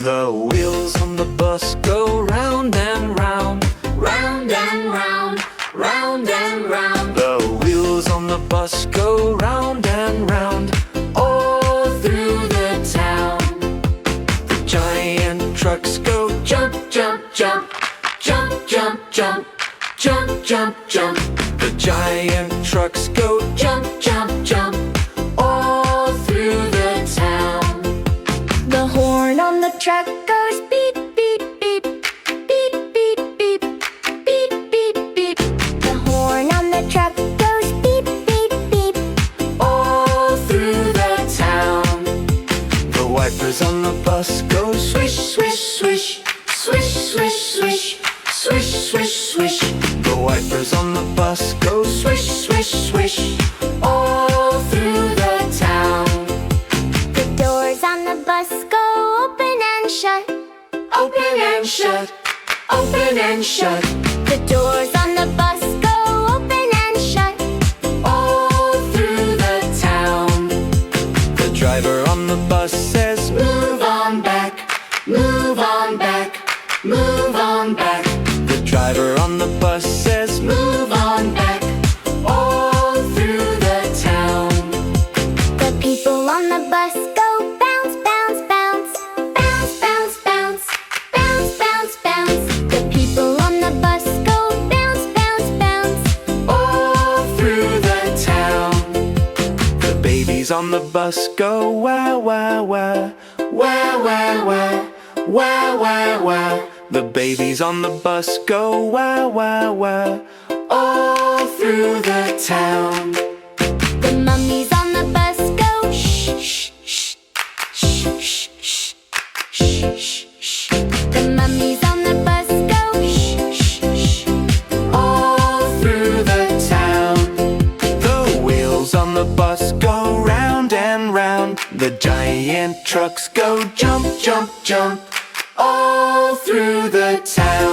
The wheels on the bus go round and round, round and round, round and round. the wheels on the bus go round and round, All through the town. the giant trucks go Jump, jump, jump, jump, jump, jump, jump, jump, jump. the giant trucks go Jump, jump, jump, all through the town. The horn on the truck goes beep, beep, beep, beep, beep, beep, beep, beep, beep. The horn on the truck goes beep, beep, beep, all through the town. the wipers on the bus go Swish, swish, swish, swish, swish, swish, swish, swish, swish. the wipers on the bus go Swish, swish, swish, all through the town. The doors on the bus go open and shut, open and shut, open and shut. The doors on the bus go open and shut, all through the town. the driver on the bus says Move on back, move on back, move on back. the driver on the bus says Move on back, all through the town. The people on the bus go bounce, bounce, bounce, bounce, bounce, bounce, bounce, bounce, bounce. The people on the bus go bounce, bounce, bounce, all through the town. the babies on the bus go wah wah wah, Wah, wah, wah, wah, wah, wah, the babies on the bus go wah wah wah, all through the town. The mummies on the bus go shh, shh, shh, shh, shh, shh, shh, shh, shh. The mummies on the bus go shh, shh, shh, all through the town. the wheels on the bus go round and round, the giant trucks go jump jump jump, All through the town.